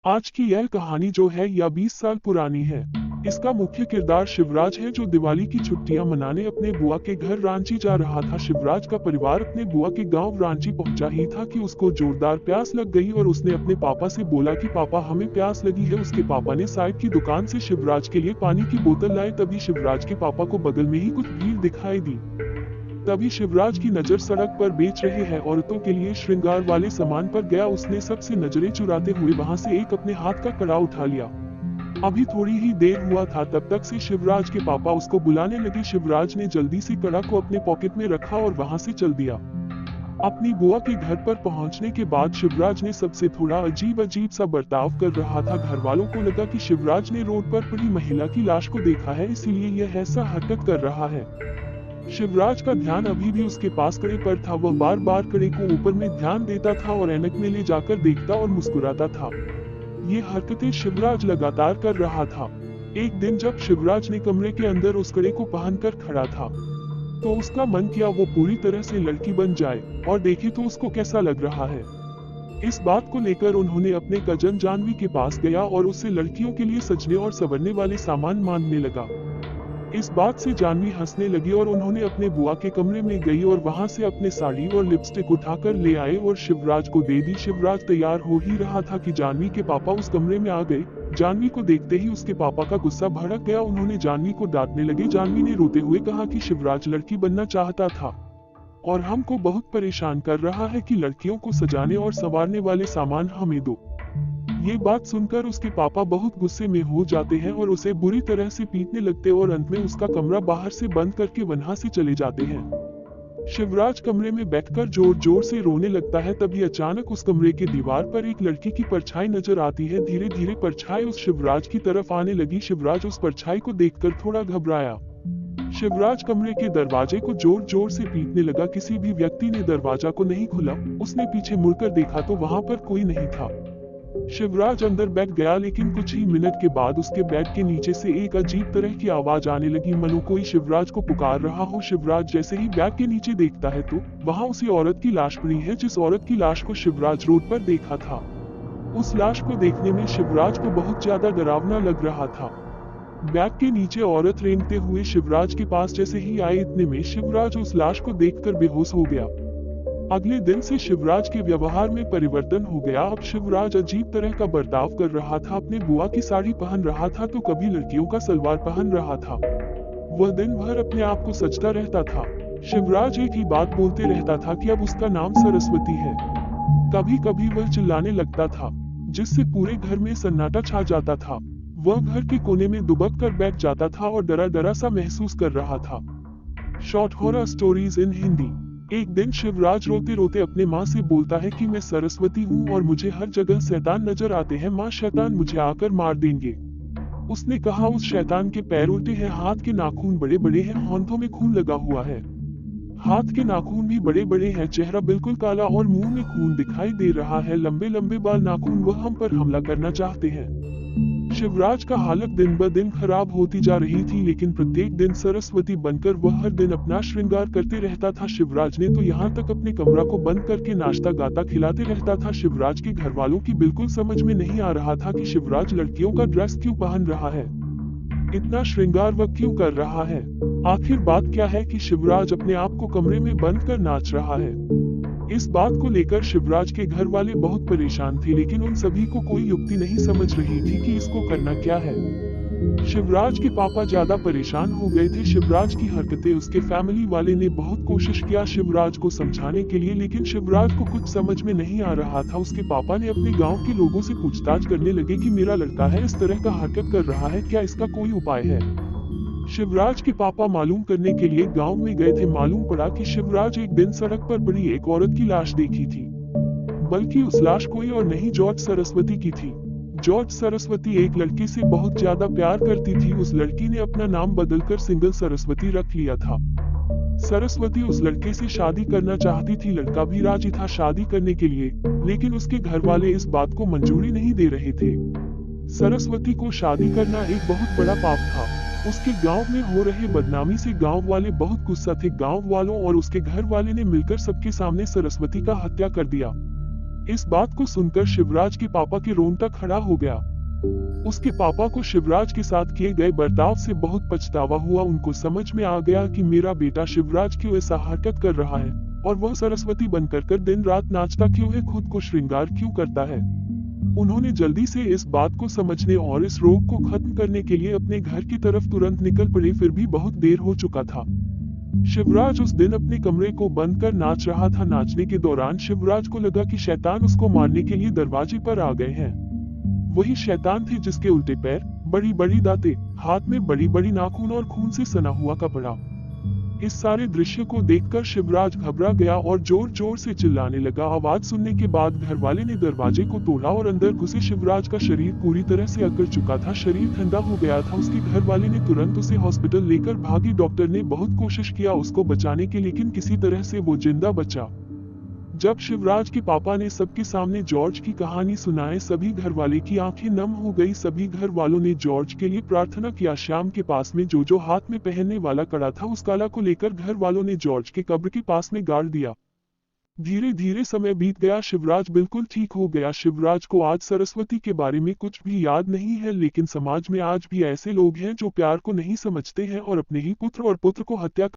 आज की यह कहानी जो है यह 20 साल पुरानी है। इसका मुख्य किरदार शिवराज है जो दिवाली की छुट्टियां मनाने अपने बुआ के घर रांची जा रहा था। शिवराज का परिवार अपने बुआ के गांव रांची पहुंचा ही था कि उसको जोरदार प्यास लग गई और उसने अपने पापा से बोला कि पापा हमें प्यास लगी है। उसके पापा ने साइड की दुकान से शिवराज के लिए पानी की बोतल लाए। तभी शिवराज के पापा को बगल में ही कुछ भीड़ दिखाई दी। तभी शिवराज की नजर सड़क पर बेच रहे हैं औरतों के लिए श्रृंगार वाले सामान पर गया। उसने सबसे नजरें चुराते हुए वहां से एक अपने हाथ का कड़ा उठा लिया। अभी थोड़ी ही देर हुआ था तब तक से शिवराज के पापा उसको बुलाने लगे। शिवराज ने जल्दी से कड़ा को अपने पॉकेट में रखा और वहां से चल दिया। अपनी बुआ के घर पर पहुंचने के बाद शिवराज ने सबसे थोड़ा अजीब सा बर्ताव कर रहा था। घर वालों को लगा कि शिवराज ने रोड पर पड़ी महिला की लाश को देखा है, इसीलिए यह ऐसा हरकत कर रहा है। शिवराज का ध्यान अभी भी उसके पास कड़े पर था। वह बार बार कड़े को ऊपर में ध्यान देता था और ऐनक में ले जाकर देखता और मुस्कुराता था। ये हरकतें शिवराज लगातार कर रहा था। एक दिन जब शिवराज ने कमरे के अंदर उस कड़े को पहनकर खड़ा था तो उसका मन किया वो पूरी तरह से लड़की बन जाए और देखे तो उसको कैसा लग रहा है। इस बात को लेकर उन्होंने अपने कजन जानवी के पास गया और उससे लड़कियों के लिए सजने और संवरने वाले सामान मांगने लगा। इस बात से जानवी हंसने लगी और उन्होंने अपने बुआ के कमरे में गई और वहां से अपने साड़ी और लिपस्टिक उठाकर ले आए और शिवराज को दे दी। शिवराज तैयार हो ही रहा था कि जानवी के पापा उस कमरे में आ गए। जानवी को देखते ही उसके पापा का गुस्सा भड़क गया। उन्होंने जानवी को डांटने लगे। जानवी ने रोते हुए कहा कि शिवराज लड़की बनना चाहता था और हमको बहुत परेशान कर रहा है कि लड़कियों को सजाने और संवारने वाले सामान हमें दो। ये बात सुनकर उसके पापा बहुत गुस्से में हो जाते हैं और उसे बुरी तरह से पीटने लगते और अंत में उसका कमरा बाहर से बंद करके वहां से चले जाते हैं। शिवराज कमरे में बैठकर जोर जोर से रोने लगता है। तभी अचानक उस कमरे के दीवार पर एक लड़की की परछाई नजर आती है। धीरे धीरे परछाई उस शिवराज की तरफ आने लगी। शिवराज उस परछाई को देखकर थोड़ा घबराया। शिवराज कमरे के दरवाजे को जोर जोर से पीटने लगा। किसी भी व्यक्ति ने दरवाजा को नहीं खोला। उसने पीछे मुड़कर देखा तो वहां पर कोई नहीं था। शिवराज अंदर बैठ गया, लेकिन कुछ ही मिनट के बाद उसके बेड के नीचे से एक अजीब तरह की आवाज आने लगी, मानो कोई शिवराज को पुकार रहा हो। शिवराज जैसे ही बेड के नीचे देखता है तो वहां उसी औरत की लाश पड़ी है जिस औरत की लाश को शिवराज रोड पर देखा था। उस लाश को देखने में शिवराज को बहुत ज्यादा डरावना लग रहा था। बैग के नीचे औरत रेंगते हुए शिवराज के पास जैसे ही आए, इतने में शिवराज उस लाश को देखकर बेहोश हो गया। अगले दिन से शिवराज के व्यवहार में परिवर्तन हो गया। अब शिवराज अजीब तरह का बर्ताव कर रहा था। अपने बुआ की साड़ी पहन रहा था तो कभी लड़कियों का सलवार पहन रहा था। वह दिन भर अपने आप को सजता रहता था। शिवराज एक ही बात बोलते रहता था कि अब उसका नाम सरस्वती है। कभी कभी वह चिल्लाने लगता था जिससे पूरे घर में सन्नाटा छा जाता था। वह घर के कोने में दुबक कर बैठ जाता था और डरा डरा सा महसूस कर रहा था। Short horror stories in Hindi. एक दिन शिवराज रोते रोते अपने माँ से बोलता है कि मैं सरस्वती हूँ और मुझे हर जगह शैतान नजर आते हैं। माँ, शैतान मुझे आकर मार देंगे। उसने कहा उस शैतान के पैर उल्टे हैं, हाथ के नाखून बड़े बड़े हैं, हाथों में खून लगा हुआ है। हाथ के नाखून भी बड़े बड़े हैं, चेहरा बिल्कुल काला और मुंह में खून दिखाई दे रहा है, लंबे लंबे बाल, नाखून। वह हम पर हमला करना चाहते हैं। शिवराज का हालत दिन ब दिन खराब होती जा रही थी, लेकिन प्रत्येक दिन सरस्वती बनकर वह हर दिन अपना श्रृंगार करते रहता था। शिवराज ने तो यहाँ तक अपने कमरा को बंद करके नाश्ता गाता खिलाते रहता था। शिवराज के घर वालों की बिल्कुल समझ में नहीं आ रहा था कि शिवराज लड़कियों का ड्रेस क्यों पहन रहा है, इतना श्रृंगार वह क्यों कर रहा है। आखिर बात क्या है कि शिवराज अपने आप को कमरे में बंद कर नाच रहा है। इस बात को लेकर शिवराज के घर वाले बहुत परेशान थे, लेकिन उन सभी को कोई युक्ति नहीं समझ रही थी कि इसको करना क्या है। शिवराज के पापा ज्यादा परेशान हो गए थे। शिवराज की हरकतें उसके फैमिली वाले ने बहुत कोशिश किया शिवराज को समझाने के लिए, लेकिन शिवराज को कुछ समझ में नहीं आ रहा था। उसके पापा ने अपने गांव के लोगों से पूछताछ करने लगे कि मेरा लड़का है, इस तरह का हरकत कर रहा है, क्या इसका कोई उपाय है। शिवराज के पापा मालूम करने के लिए गांव में गए थे। मालूम पड़ा कि शिवराज एक दिन सड़क पर पड़ी एक औरत की लाश देखी थी, बल्कि उस लाश कोई और नहीं जॉर्ज सरस्वती की थी। जॉर्ज सरस्वती एक लड़के से बहुत ज्यादा प्यार करती थी। उस लड़की ने अपना नाम बदलकर सिंगल सरस्वती रख लिया था। सरस्वती उस लड़के से शादी करना चाहती थी। लड़का भी राजी था शादी करने के लिए, लेकिन उसके घर वाले इस बात को मंजूरी नहीं दे रहे थे। सरस्वती को शादी करना एक बहुत बड़ा पाप था। उसके गांव में हो रहे बदनामी से गांव वाले बहुत गुस्सा थे। गांव वालों और उसके घर वाले ने मिलकर सबके सामने सरस्वती का हत्या कर दिया। इस बात को सुनकर शिवराज के पापा के रोंगटा खड़ा हो गया। उसके पापा को शिवराज के साथ किए गए बर्ताव से बहुत पछतावा हुआ। उनको समझ में आ गया कि मेरा बेटा शिवराज क्यों ऐसा हरकत कर रहा है और वह सरस्वती बनकर दिन रात नाचता क्यों है, खुद को श्रृंगार क्यों करता है। उन्होंने जल्दी से इस बात को समझने और इस रोग को खत्म करने के लिए अपने घर की तरफ तुरंत निकल पड़े। फिर भी बहुत देर हो चुका था। शिवराज उस दिन अपने कमरे को बंद कर नाच रहा था। नाचने के दौरान शिवराज को लगा कि शैतान उसको मारने के लिए दरवाजे पर आ गए हैं। वही शैतान थे जिसके उल्टे पैर, बड़ी बड़ी दांतें, हाथ में बड़ी बड़ी नाखून और खून से सना हुआ कपड़ा। इस सारे दृश्य को देखकर शिवराज घबरा गया और जोर जोर से चिल्लाने लगा। आवाज सुनने के बाद घरवाले ने दरवाजे को तोड़ा और अंदर घुसे। शिवराज का शरीर पूरी तरह से अकड़ चुका था, शरीर ठंडा हो गया था। उसके घरवाले ने तुरंत उसे हॉस्पिटल लेकर भागे। डॉक्टर ने बहुत कोशिश किया उसको बचाने की, लेकिन किसी तरह से वो जिंदा बचा। जब शिवराज के पापा ने सबके सामने जॉर्ज की कहानी सुनाए, सभी घरवाले की आंखें नम हो गई। सभी घर वालों ने जॉर्ज के लिए प्रार्थना किया। शाम के पास में जो हाथ में पहनने वाला कड़ा था, उस कड़ा को लेकर घर वालों ने जॉर्ज के कब्र के पास में गाड़ दिया। धीरे धीरे समय बीत गया। शिवराज बिल्कुल ठीक हो गया। शिवराज को आज सरस्वती के बारे में कुछ भी याद नहीं है, लेकिन समाज में आज भी ऐसे लोग हैं जो प्यार को नहीं समझते हैं और अपने ही पुत्र और पुत्र को हत्या